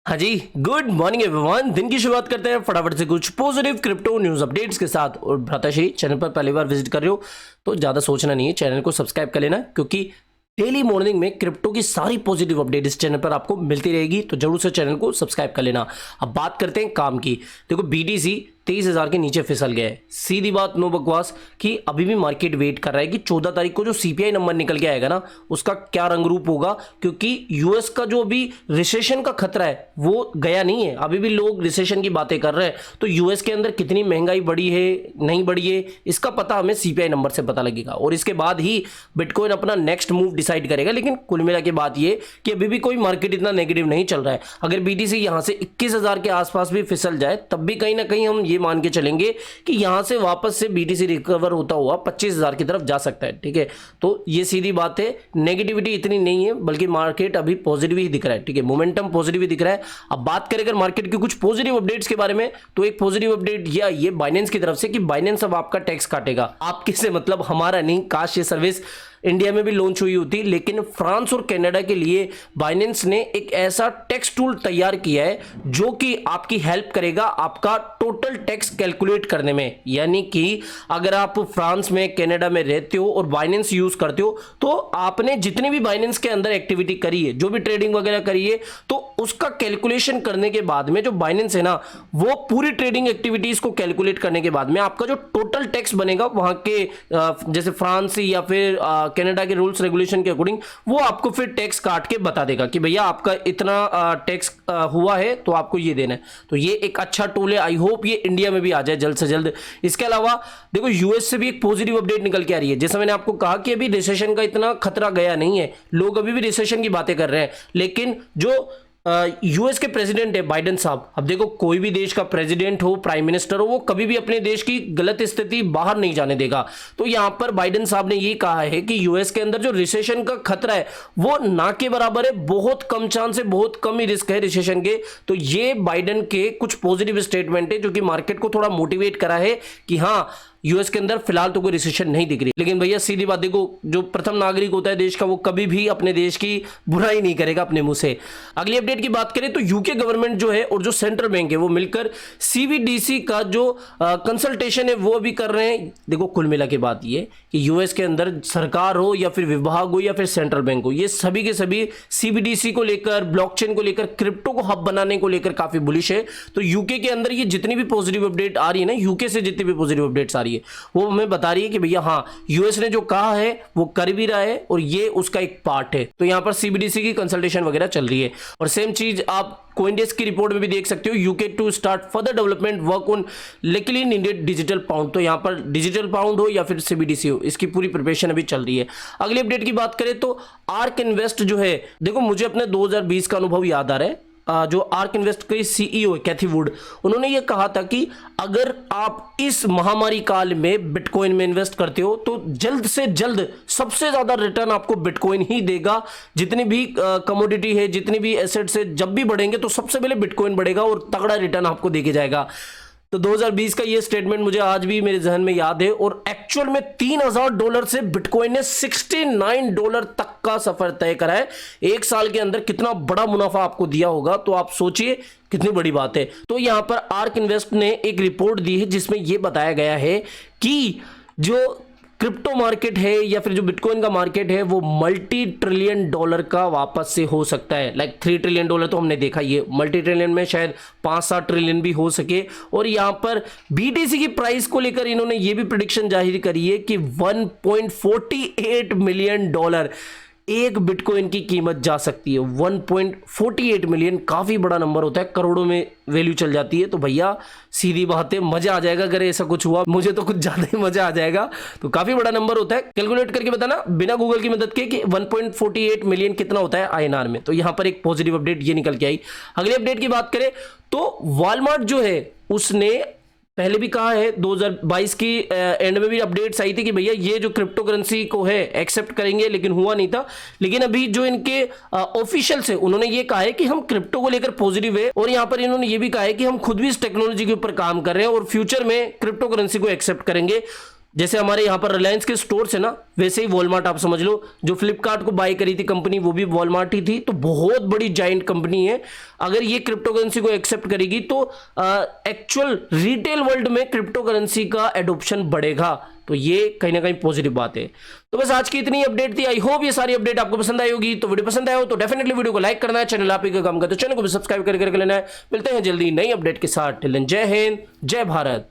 हाँ जी, good morning everyone. दिन की शुरुआत करते हैं फटाफट से कुछ पॉजिटिव क्रिप्टो न्यूज़ अपडेट्स के साथ। और भ्राताश्री चैनल पर पहली बार विजिट कर रहे हो तो ज़्यादा सोचना नहीं है, चैनल को सब्सक्राइब कर लेना, क्योंकि डेली मॉर्निंग में क्रिप्टो की सारी पॉजिटिव अपडेट इस चैनल पर आपको मिलती रहेगी। तो जरूर से चैनल को सब्सक्राइब कर लेना। अब बात करते हैं काम की। देखो, BTC 23,000 के नीचे फिसल गया है। सीधी बात, नो बकवास, कि अभी भी मार्केट वेट कर रहा है कि 14 तारीख को जो CPI नंबर निकल के आएगा ना, उसका क्या रंग रूप होगा। क्योंकि यूएस का जो अभी रिसेशन का खतरा है वो गया नहीं है, अभी भी लोग रिसेशन की बातें कर रहे हैं। तो यूएस के अंदर कितनी महंगाई बढ़ी है, नहीं बढ़ी है, इसका पता हमें CPI नंबर से पता लगेगा। और इसके बाद ही बिटकॉइन अपना नेक्स्ट मूव डिसाइड करेगा। लेकिन कुल मिला के बात ये कि अभी भी कोई मार्केट इतना नेगेटिव नहीं चल रहा है। अगर BTC यहां से 21,000 के आसपास भी फिसल जाए, तब भी कहीं ना कहीं हम ये मान के चलेंगे कि यहां से वापस से BTC रिकवर होता हुआ 25,000 की तरफ जा सकता है। ठीक है, तो ये सीधी बात है, नेगेटिविटी इतनी नहीं है, बल्कि मार्केट अभी पॉजिटिव ही दिख रहा है। ठीक है, मोमेंटम पॉजिटिव ही दिख रहा है। अब बात करें अगर मार्केट की कुछ पॉजिटिव अपडेट्स के बारे में, तो एक पॉजिटिव अपडेट ये बाइनेंस की तरफ से कि बाइनेंस अब आपका टैक्स काटेगा। आपके से मतलब हमारा नहीं, काश ये सर्विस इंडिया में भी लॉन्च हुई होती। लेकिन फ्रांस और कनाडा के लिए बाइनेंस ने एक ऐसा टैक्स टूल तैयार किया है जो कि आपकी हेल्प करेगा आपका टोटल टैक्स कैलकुलेट करने में। यानी कि अगर आप फ्रांस में, कनाडा में रहते हो और बाइनेंस यूज करते हो, तो आपने जितनी भी बाइनेंस के अंदर एक्टिविटी करी है, जो भी ट्रेडिंग वगैरह करी है, तो उसका कैलकुलेशन करने के बाद में जो बाइनेंस है ना, वो पूरी ट्रेडिंग एक्टिविटीज को कैलकुलेट करने के बाद में आपका जो टोटल टैक्स बनेगा वहां के जैसे फ्रांस या फिर कनाडा के रूल्स रेगुलेशन के अकॉर्डिंग, वो आपको फिर टैक्स काट के बता देगा कि भैया आपका इतना टैक्स हुआ है तो आपको ये देना है। तो ये एक अच्छा टूल है। आई होप ये इंडिया में भी आ जाए जल्द से जल्द। इसके अलावा देखो, यूएस से भी एक पॉजिटिव अपडेट निकल के आ रही है। जैसा मैंने आपको कहा कि अभी रिसेशन का इतना खतरा गया नहीं है, लोग अभी भी रिसेशन की बातें कर रहे हैं। लेकिन जो यूएस के प्रेसिडेंट है बाइडेन साहब, अब देखो, कोई भी देश का प्रेसिडेंट हो, प्राइम मिनिस्टर हो, वो कभी भी अपने देश की गलत स्थिति बाहर नहीं जाने देगा। तो यहां पर बाइडेन साहब ने ये कहा है कि यूएस के अंदर जो रिसेशन का खतरा है वो ना के बराबर है, बहुत कम चांस है, बहुत कम ही रिस्क है रिसेशन के। तो ये बाइडेन के कुछ पॉजिटिव स्टेटमेंट है जो कि मार्केट को थोड़ा मोटिवेट करा है कि हाँ, यूएस के अंदर फिलहाल तो कोई रिसेशन नहीं दिख रही। लेकिन भैया सीधी बात, देखो, जो प्रथम नागरिक होता है देश का, वो कभी भी अपने देश की बुराई नहीं करेगा अपने मुंह से। अगली अपडेट की बात करें तो यूके गवर्नमेंट जो है और जो सेंट्रल बैंक है, वो मिलकर CBDC का जो कंसल्टेशन है वो भी कर रहे हैं। देखो, कुल मिला के बात ये कि यूएस के अंदर सरकार हो या फिर विभाग हो या फिर सेंट्रल बैंक हो, ये सभी के सभी CBDC को लेकर, ब्लॉकचेन को लेकर, क्रिप्टो को हब बनाने को लेकर काफी बुलिश है। तो यूके के अंदर ये जितनी भी पॉजिटिव अपडेट आ रही है ना, यूके से जितनी भी पॉजिटिव अपडेट्स आ रही है, वो हमें बता रही है कि भैया हाँ, यूएस ने जो कहा है वो कर भी रहा है और ये उसका एक पार्ट है। तो यहां पर CBDC की कंसल्टेशन वगैरह चल रही है। और सेम चीज आप CoinDesk की रिपोर्ट में भी देख सकते हो, UK to start further development work on liquidly needed digital pound. तो यहां पर डिजिटल पाउंड हो या फिर CBDC हो, इसकी पूरी प्रिपरेशन अभी चल रही है। अगली अपडेट की बात करें तो आर्क इन्वेस्ट जो है, देखो, मुझे अपने 2020 का अनुभव याद आ रहा है। जो आर्क इन्वेस्ट के CEO है कैथी वुड, उन्होंने ये कहा था कि अगर आप इस महामारी काल में बिटकॉइन में इन्वेस्ट करते हो तो जल्द से जल्द सबसे ज्यादा रिटर्न आपको बिटकॉइन ही देगा। जितनी भी कमोडिटी है, जितनी भी एसेट्स है, जब भी बढ़ेंगे तो सबसे पहले बिटकॉइन बढ़ेगा और तगड़ा रिटर्न आपको देके जाएगा। तो 2020 का ये स्टेटमेंट मुझे आज भी मेरे जहन में याद है। और एक्चुअल में $3,000 से बिटकॉइन ने $69 तक का सफर तय करा है। एक साल के अंदर कितना बड़ा मुनाफा आपको दिया होगा, तो आप सोचिए कितनी बड़ी बात है। तो यहां पर आर्क इन्वेस्ट ने एक रिपोर्ट दी है जिसमें यह बताया गया है कि जो क्रिप्टो मार्केट है या फिर जो बिटकॉइन का मार्केट है, वो $multi-trillion का वापस से हो सकता है। लाइक $3 ट्रिलियन तो हमने देखा, ये $multi-trillion में शायद 5-7 ट्रिलियन भी हो सके। और यहां पर BTC की प्राइस को लेकर इन्होंने ये भी प्रेडिक्शन जाहिर करी है कि $1.48 मिलियन एक बिटकॉइन की कीमत जा सकती है। 1.48 मिलियन काफी बड़ा नंबर होता है, करोड़ों में वैल्यू चल जाती है। तो भैया सीधी बात है, मजा आ जाएगा अगर ऐसा कुछ हुआ। मुझे तो कुछ ज्यादा ही मजा आ जाएगा। तो काफी बड़ा नंबर होता है। कैलकुलेट करके बताना बिना गूगल की मदद के कि 1.48 मिलियन कितना होता है INR में। तो यहां पर एक पॉजिटिव अपडेट ये निकल के आई। अगली अपडेट की बात करें तो वॉलमार्ट जो है, उसने पहले भी कहा है, 2022 की एंड में भी अपडेट्स आई थी कि भैया ये जो क्रिप्टो करेंसी को है एक्सेप्ट करेंगे, लेकिन हुआ नहीं था। लेकिन अभी जो इनके ऑफिशियल्स है, उन्होंने ये कहा है कि हम क्रिप्टो को लेकर पॉजिटिव है। और यहां पर इन्होंने ये भी कहा है कि हम खुद भी इस टेक्नोलॉजी के ऊपर काम कर रहे हैं और फ्यूचर में क्रिप्टो करेंसी को एक्सेप्ट करेंगे। जैसे हमारे यहाँ पर रिलायंस के स्टोर्स है ना, वैसे ही वॉलमार्ट आप समझ लो, जो फ्लिपकार्ट को बाय करी थी कंपनी वो भी वॉलमार्ट ही थी। तो बहुत बड़ी जाइंट कंपनी है। अगर ये क्रिप्टो करेंसी को एक्सेप्ट करेगी तो एक्चुअल रिटेल वर्ल्ड में क्रिप्टो करेंसी का एडोप्शन बढ़ेगा। तो ये कहीं ना कहीं पॉजिटिव बात है। तो बस आज की इतनी अपडेट थी। आई होप ये सारी अपडेट आपको पसंद आई होगी। तो वीडियो पसंद आया हो तो डेफिनेटली वीडियो को लाइक करना है, चैनल आप ही का काम करते तो चैनल को भी सब्सक्राइब करके लेना है। मिलते हैं जल्दी नई अपडेट के साथ। टिल देन जय हिंद, जय भारत।